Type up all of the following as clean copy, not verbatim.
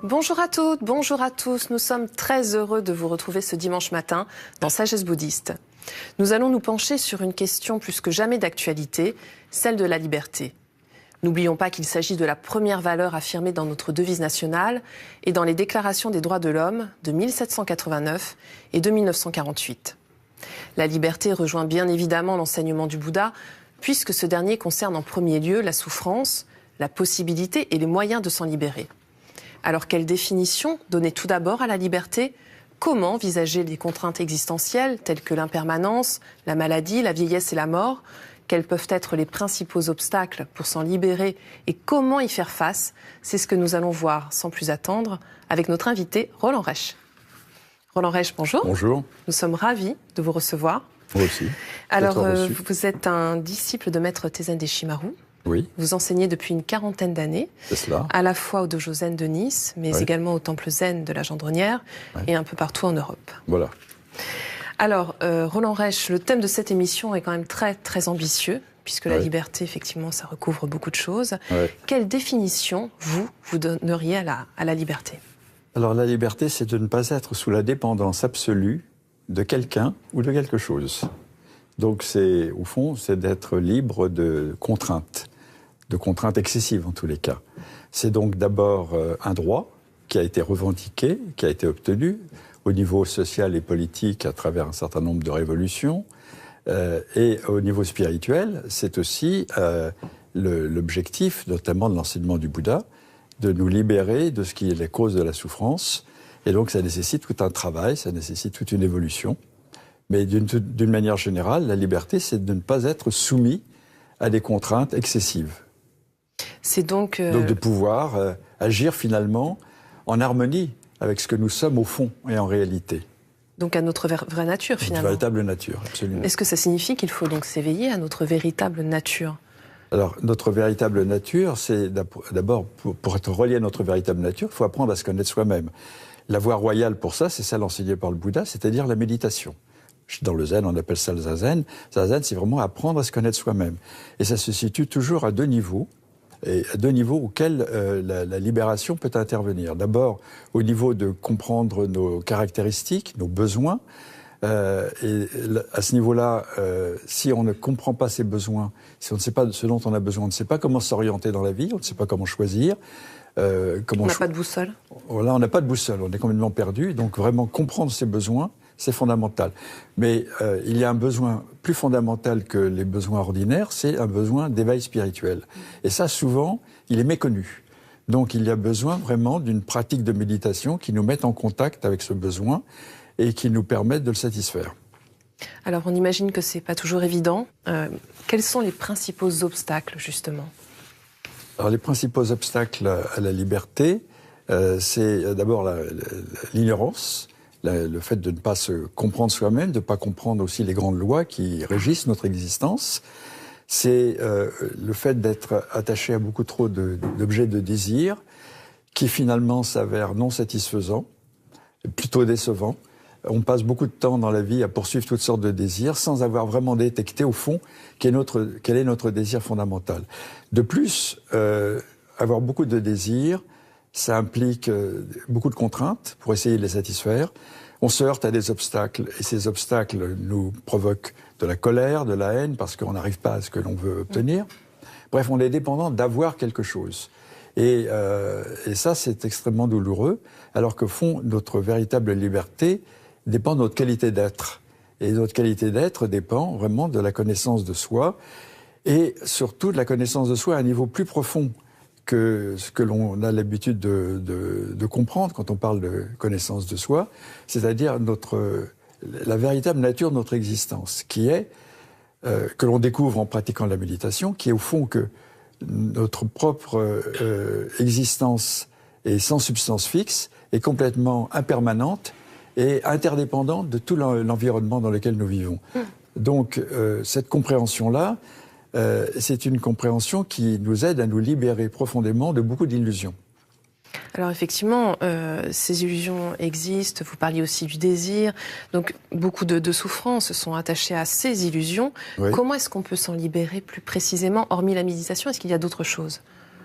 Bonjour à toutes, bonjour à tous. Nous sommes très heureux de vous retrouver ce dimanche matin dans Sagesse bouddhiste. Nous allons nous pencher sur une question plus que jamais d'actualité, celle de la liberté. N'oublions pas qu'il s'agit de la première valeur affirmée dans notre devise nationale et dans les déclarations des droits de l'homme de 1789 et de 1948. La liberté rejoint bien évidemment l'enseignement du Bouddha, puisque ce dernier concerne en premier lieu la souffrance, la possibilité et les moyens de s'en libérer. Alors, quelle définition donner tout d'abord à la liberté ? Comment envisager les contraintes existentielles telles que l'impermanence, la maladie, la vieillesse et la mort ? Quels peuvent être les principaux obstacles pour s'en libérer et comment y faire face ? C'est ce que nous allons voir sans plus attendre avec notre invité Roland Reich. Roland Reich, bonjour. Bonjour. Nous sommes ravis de vous recevoir. Moi aussi. Alors, vous êtes un disciple de Maître Taizen Deshimaru. Oui. Vous enseignez depuis une quarantaine d'années, c'est cela. À la fois au Dojo Zen de Nice, mais également au Temple Zen de la Gendronnière et un peu partout en Europe. Voilà. Alors, Roland Reich, le thème de cette émission est quand même très, très ambitieux, puisque la liberté, effectivement, ça recouvre beaucoup de choses. Quelle définition, vous donneriez à la liberté ? Alors, la liberté, c'est de ne pas être sous la dépendance absolue de quelqu'un ou de quelque chose. Donc, au fond, c'est d'être libre de contraintes excessives en tous les cas. C'est donc d'abord un droit qui a été revendiqué, qui a été obtenu au niveau social et politique à travers un certain nombre de révolutions. Et au niveau spirituel, c'est aussi l'objectif, notamment de l'enseignement du Bouddha, de nous libérer de ce qui est les causes de la souffrance. Et donc, ça nécessite tout un travail, ça nécessite toute une évolution. Mais d'une manière générale, la liberté, c'est de ne pas être soumis à des contraintes excessives. C'est donc de pouvoir agir finalement en harmonie avec ce que nous sommes au fond et en réalité. Donc à notre vraie nature, finalement. Notre véritable nature, absolument. Est-ce que ça signifie qu'il faut donc s'éveiller à notre véritable nature ? Alors, notre véritable nature, c'est d'abord, pour être relié à notre véritable nature, il faut apprendre à se connaître soi-même. La voie royale pour ça, c'est celle enseignée par le Bouddha, c'est-à-dire la méditation. Dans le zen, on appelle ça le zazen. Zazen, c'est vraiment apprendre à se connaître soi-même. Et ça se situe toujours à deux niveaux, et à deux niveaux auxquels la libération peut intervenir. D'abord, au niveau de comprendre nos caractéristiques, nos besoins. Et à ce niveau-là, si on ne comprend pas ses besoins, si on ne sait pas ce dont on a besoin, on ne sait pas comment s'orienter dans la vie, on ne sait pas comment choisir. On n'a pas de boussole. Voilà, on n'a pas de boussole, on est complètement perdu. Donc vraiment comprendre ses besoins, c'est fondamental. Mais il y a un besoin plus fondamental que les besoins ordinaires, c'est un besoin d'éveil spirituel. Et ça, souvent, il est méconnu. Donc il y a besoin vraiment d'une pratique de méditation qui nous mette en contact avec ce besoin et qui nous permette de le satisfaire. Alors on imagine que ce n'est pas toujours évident. Quels sont les principaux obstacles, justement ? Alors les principaux obstacles à la liberté, c'est d'abord l'ignorance, le fait de ne pas se comprendre soi-même, de ne pas comprendre aussi les grandes lois qui régissent notre existence. C'est le fait d'être attaché à beaucoup trop d'objets de désir qui finalement s'avèrent non satisfaisants, plutôt décevants. On passe beaucoup de temps dans la vie à poursuivre toutes sortes de désirs sans avoir vraiment détecté au fond quel est notre désir fondamental. De plus, avoir beaucoup de désirs, ça implique beaucoup de contraintes pour essayer de les satisfaire. On se heurte à des obstacles et ces obstacles nous provoquent de la colère, de la haine parce qu'on n'arrive pas à ce que l'on veut obtenir. Bref, on est dépendant d'avoir quelque chose. Et ça, c'est extrêmement douloureux, alors qu'au fond, notre véritable liberté dépend de notre qualité d'être. Et notre qualité d'être dépend vraiment de la connaissance de soi, et surtout de la connaissance de soi à un niveau plus profond que ce que l'on a l'habitude de comprendre quand on parle de connaissance de soi, c'est-à-dire la véritable nature de notre existence, qui est, que l'on découvre en pratiquant la méditation, qui est au fond que notre propre existence est sans substance fixe, est complètement impermanente et interdépendante de tout l'environnement dans lequel nous vivons. Donc cette compréhension-là, c'est une compréhension qui nous aide à nous libérer profondément de beaucoup d'illusions. Alors effectivement, ces illusions existent, vous parliez aussi du désir, donc beaucoup de souffrances sont attachées à ces illusions. Oui. Comment est-ce qu'on peut s'en libérer plus précisément, hormis la méditation? Est-ce qu'il y a d'autres choses?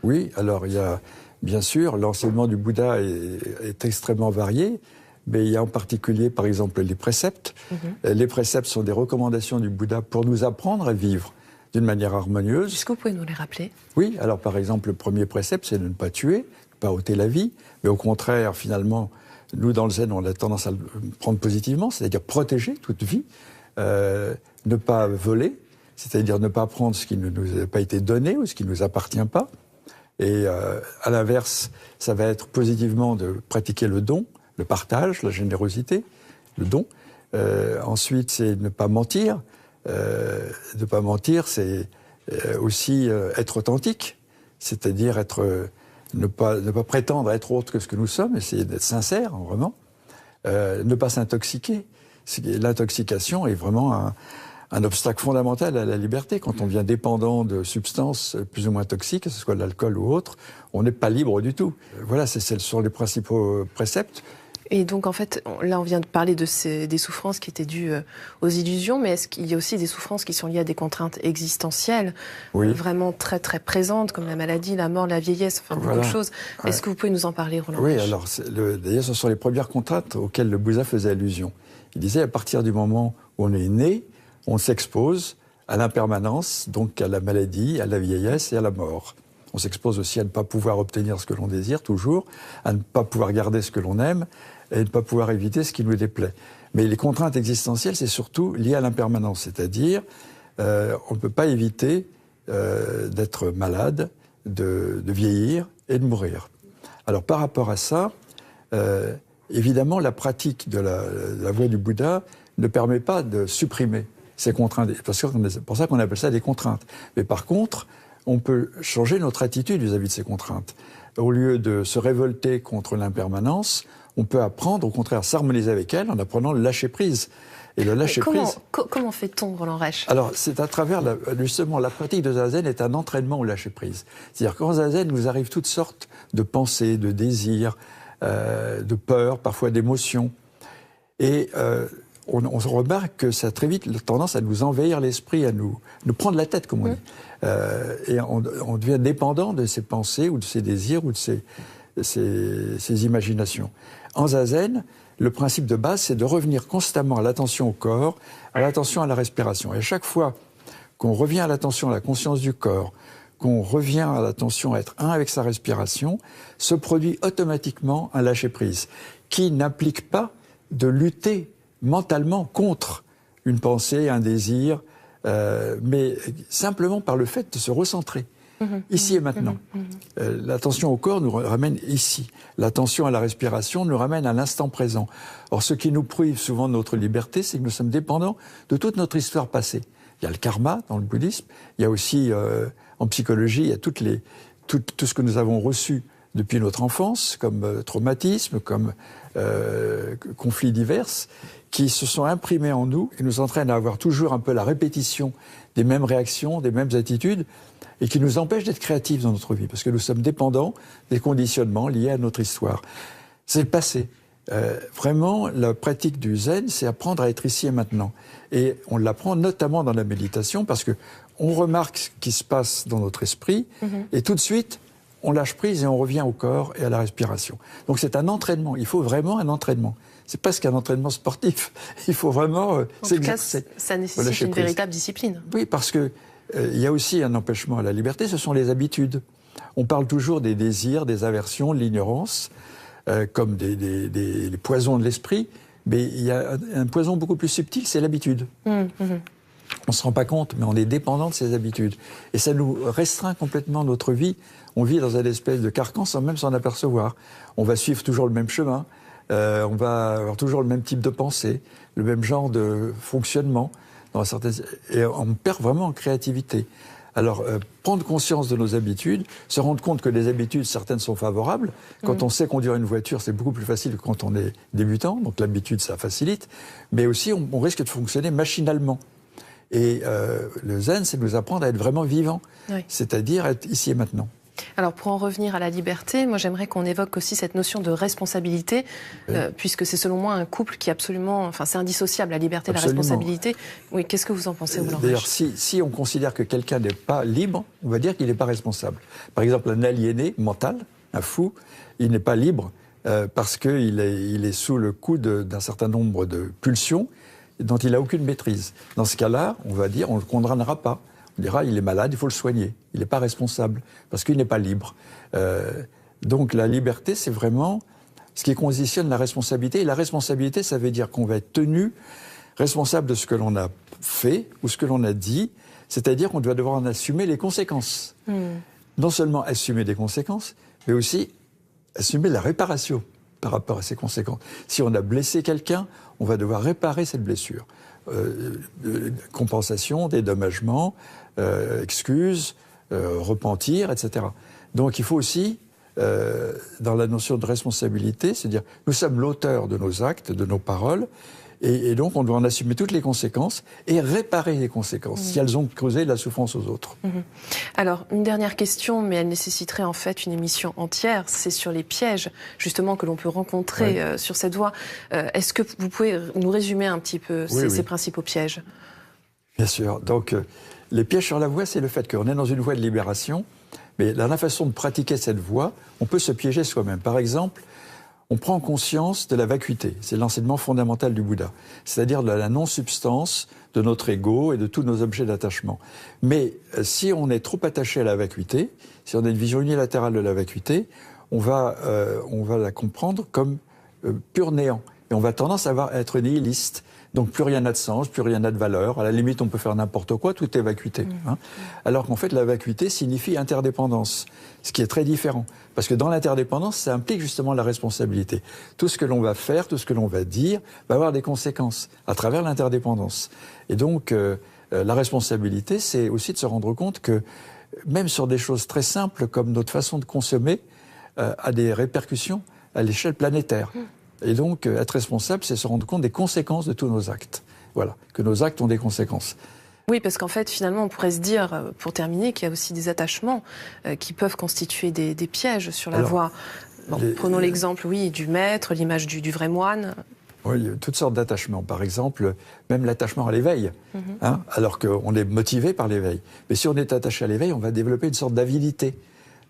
Oui, alors il y a bien sûr, l'enseignement du Bouddha est extrêmement varié, mais il y a en particulier, par exemple, les préceptes. Les préceptes sont des recommandations du Bouddha pour nous apprendre à vivre d'une manière harmonieuse. Est-ce que vous pouvez nous les rappeler? Oui, alors par exemple, le premier précepte, c'est de ne pas tuer, ne pas ôter la vie, mais au contraire, finalement, nous, dans le Zen, on a tendance à le prendre positivement, c'est-à-dire protéger toute vie, ne pas voler, c'est-à-dire ne pas prendre ce qui ne nous a pas été donné ou ce qui ne nous appartient pas. Et à l'inverse, ça va être positivement de pratiquer le don, le partage, la générosité, le don. Ensuite, c'est ne pas mentir. Ne pas mentir, c'est aussi être authentique, c'est-à-dire ne pas prétendre être autre que ce que nous sommes, essayer d'être sincère, vraiment. Ne pas s'intoxiquer. L'intoxication est vraiment un obstacle fondamental à la liberté. Quand on devient dépendant de substances plus ou moins toxiques, que ce soit de l'alcool ou autre, on n'est pas libre du tout. Voilà, ce sont les principaux préceptes. Et donc, en fait, là, on vient de parler des souffrances qui étaient dues aux illusions, mais est-ce qu'il y a aussi des souffrances qui sont liées à des contraintes existentielles, vraiment très, très présentes, comme la maladie, la mort, la vieillesse, enfin, beaucoup de choses. Ouais. Est-ce que vous pouvez nous en parler, Roland Oui, Reich? alors, d'ailleurs, ce sont les premières contraintes auxquelles le Bouddha faisait allusion. Il disait, à partir du moment où on est né, on s'expose à l'impermanence, donc à la maladie, à la vieillesse et à la mort. On s'expose aussi à ne pas pouvoir obtenir ce que l'on désire, toujours, à ne pas pouvoir garder ce que l'on aime, et ne pas pouvoir éviter ce qui nous déplaît. Mais les contraintes existentielles, c'est surtout lié à l'impermanence, c'est-à-dire on ne peut pas éviter d'être malade, de vieillir et de mourir. Alors par rapport à ça, évidemment, la pratique de la voie du Bouddha ne permet pas de supprimer ces contraintes. C'est pour ça qu'on appelle ça des contraintes. Mais par contre, on peut changer notre attitude vis-à-vis de ces contraintes. Au lieu de se révolter contre l'impermanence, on peut apprendre, au contraire, à s'harmoniser avec elle en apprenant le lâcher-prise. Et le lâcher-prise... Comment fait-on, Roland Reich? Alors, c'est à travers, justement, la pratique de Zazen est un entraînement au lâcher-prise. C'est-à-dire qu'en Zazen, nous arrive toutes sortes de pensées, de désirs, de peurs, parfois d'émotions. Et on remarque que ça a très vite tendance à nous envahir l'esprit, à nous prendre la tête, comme on dit. Et on devient dépendant de ces pensées, ou de ces désirs, ou de ces imaginations. En Zazen, le principe de base, c'est de revenir constamment à l'attention au corps, à l'attention à la respiration. Et à chaque fois qu'on revient à l'attention à la conscience du corps, qu'on revient à l'attention à être un avec sa respiration, se produit automatiquement un lâcher-prise qui n'implique pas de lutter mentalement contre une pensée, un désir, mais simplement par le fait de se recentrer. Ici et maintenant. L'attention au corps nous ramène ici. L'attention à la respiration nous ramène à l'instant présent. Or, ce qui nous prive souvent de notre liberté, c'est que nous sommes dépendants de toute notre histoire passée. Il y a le karma dans le bouddhisme, il y a aussi, en psychologie, il y a tout ce que nous avons reçu depuis notre enfance, comme traumatisme, comme conflits divers, qui se sont imprimés en nous et nous entraînent à avoir toujours un peu la répétition des mêmes réactions, des mêmes attitudes, et qui nous empêchent d'être créatifs dans notre vie, parce que nous sommes dépendants des conditionnements liés à notre histoire. C'est le passé. Vraiment, la pratique du zen, c'est apprendre à être ici et maintenant. Et on l'apprend notamment dans la méditation, parce que on remarque ce qui se passe dans notre esprit, et tout de suite, on lâche prise et on revient au corps et à la respiration. Donc c'est un entraînement. Il faut vraiment un entraînement. C'est presque un entraînement sportif. Il faut vraiment s'exercer. Ça nécessite une véritable discipline. Oui, parce que il y a aussi un empêchement à la liberté, ce sont les habitudes. On parle toujours des désirs, des aversions, de l'ignorance, comme des poisons de l'esprit, mais il y a un poison beaucoup plus subtil, c'est l'habitude. On ne se rend pas compte, mais on est dépendant de ces habitudes. Et ça nous restreint complètement notre vie. On vit dans une espèce de carcan sans même s'en apercevoir. On va suivre toujours le même chemin, on va avoir toujours le même type de pensée, le même genre de fonctionnement. Et on perd vraiment en créativité. Alors, prendre conscience de nos habitudes, se rendre compte que les habitudes, certaines sont favorables. Quand on sait conduire une voiture, c'est beaucoup plus facile que quand on est débutant. Donc l'habitude, ça facilite. Mais aussi, on risque de fonctionner machinalement. Et le zen, c'est de nous apprendre à être vraiment vivant, c'est-à-dire être ici et maintenant. Alors, pour en revenir à la liberté, moi, j'aimerais qu'on évoque aussi cette notion de responsabilité, puisque c'est selon moi un couple qui est absolument... Enfin, c'est indissociable, la liberté et la responsabilité. Oui, qu'est-ce que vous en pensez, Roland Reich ? D'ailleurs, si on considère que quelqu'un n'est pas libre, on va dire qu'il n'est pas responsable. Par exemple, un aliéné mental, un fou, il n'est pas libre parce qu'il est sous le coup d'un certain nombre de pulsions dont il n'a aucune maîtrise. Dans ce cas-là, on va dire, on ne le condamnera pas. On dira, il est malade, il faut le soigner. Il n'est pas responsable, parce qu'il n'est pas libre. Donc la liberté, c'est vraiment ce qui conditionne la responsabilité. Et la responsabilité, ça veut dire qu'on va être tenu responsable de ce que l'on a fait ou ce que l'on a dit, c'est-à-dire qu'on doit devoir en assumer les conséquences. Non seulement assumer des conséquences, mais aussi assumer la réparation par rapport à ces conséquences. Si on a blessé quelqu'un, on va devoir réparer cette blessure. Compensation, dédommagement, excuses, repentir, etc. Donc il faut aussi, dans la notion de responsabilité, c'est dire nous sommes l'auteur de nos actes, de nos paroles, et donc on doit en assumer toutes les conséquences et réparer les conséquences si elles ont causé de la souffrance aux autres. Alors, une dernière question, mais elle nécessiterait en fait une émission entière, c'est sur les pièges justement que l'on peut rencontrer sur cette voie. Est-ce que vous pouvez nous résumer un petit peu ces principaux pièges? Bien sûr. Donc, les pièges sur la voie, c'est le fait qu'on est dans une voie de libération, mais dans la façon de pratiquer cette voie, on peut se piéger soi-même. Par exemple, on prend conscience de la vacuité. C'est l'enseignement fondamental du Bouddha. C'est-à-dire de la non-substance de notre ego et de tous nos objets d'attachement. Mais si on est trop attaché à la vacuité, si on a une vision unilatérale de la vacuité, on va la comprendre comme pur néant. Et on va tendance à être nihiliste. Donc plus rien n'a de sens, plus rien n'a de valeur. À la limite, on peut faire n'importe quoi, tout est vacuité. Alors qu'en fait, la vacuité signifie interdépendance, ce qui est très différent. Parce que dans l'interdépendance, ça implique justement la responsabilité. Tout ce que l'on va faire, tout ce que l'on va dire, va avoir des conséquences à travers l'interdépendance. Et donc, la responsabilité, c'est aussi de se rendre compte que même sur des choses très simples comme notre façon de consommer, a des répercussions à l'échelle planétaire. Et donc, être responsable, c'est se rendre compte des conséquences de tous nos actes. Voilà, que nos actes ont des conséquences. Oui, parce qu'en fait, finalement, on pourrait se dire, pour terminer, qu'il y a aussi des attachements qui peuvent constituer des pièges sur la voie. Bon, prenons l'exemple, du maître, l'image du vrai moine. Oui, il y a toutes sortes d'attachements. Par exemple, même l'attachement à l'éveil, alors qu'on est motivé par l'éveil. Mais si on est attaché à l'éveil, on va développer une sorte d'avidité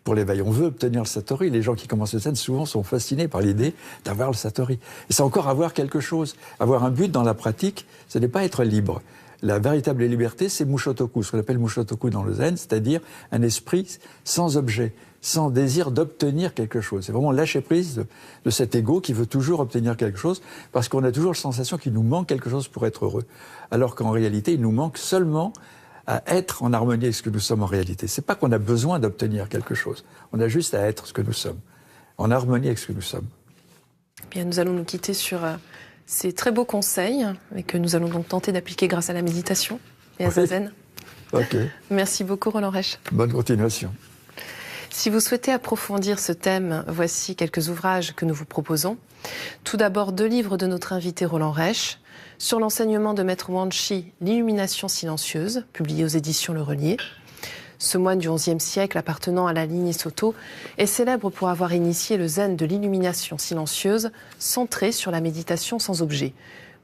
pour l'éveil. On veut obtenir le satori. Les gens qui commencent le zen, souvent, sont fascinés par l'idée d'avoir le satori. Et c'est encore avoir quelque chose. Avoir un but dans la pratique, ce n'est pas être libre. La véritable liberté, c'est Mushotoku, ce qu'on appelle Mushotoku dans le zen, c'est-à-dire un esprit sans objet, sans désir d'obtenir quelque chose. C'est vraiment lâcher prise de cet ego qui veut toujours obtenir quelque chose, parce qu'on a toujours la sensation qu'il nous manque quelque chose pour être heureux. Alors qu'en réalité, il nous manque seulement à être en harmonie avec ce que nous sommes en réalité. C'est pas qu'on a besoin d'obtenir quelque chose. On a juste à être ce que nous sommes, en harmonie avec ce que nous sommes. Bien, nous allons nous quitter sur ces très beaux conseils, et que nous allons donc tenter d'appliquer grâce à la méditation et à Zazen. Merci beaucoup, Roland Reich. Bonne continuation. Si vous souhaitez approfondir ce thème, voici quelques ouvrages que nous vous proposons. Tout d'abord, 2 livres de notre invité Roland Reich. Sur l'enseignement de Maître Wan Chi, L'illumination silencieuse, publié aux éditions Le Relier. Ce moine du XIe siècle, appartenant à la lignée Soto, est célèbre pour avoir initié le zen de l'illumination silencieuse, centré sur la méditation sans objet.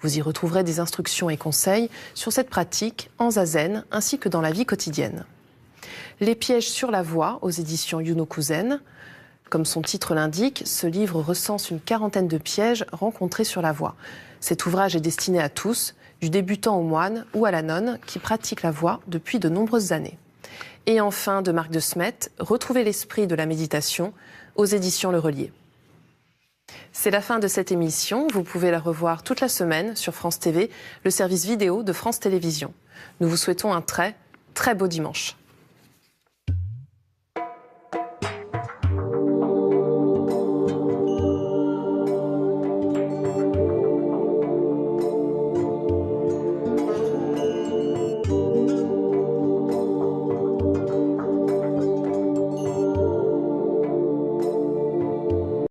Vous y retrouverez des instructions et conseils sur cette pratique en zazen, ainsi que dans la vie quotidienne. Les pièges sur la voie, aux éditions Yunokuzen. Comme son titre l'indique, ce livre recense une 40aine de pièges rencontrés sur la voie. Cet ouvrage est destiné à tous, du débutant au moine ou à la nonne qui pratique la voie depuis de nombreuses années. Et enfin, de Marc de Smet, Retrouver l'esprit de la méditation, aux éditions Le Relier. C'est la fin de cette émission. Vous pouvez la revoir toute la semaine sur France TV, le service vidéo de France Télévisions. Nous vous souhaitons un très, très beau dimanche.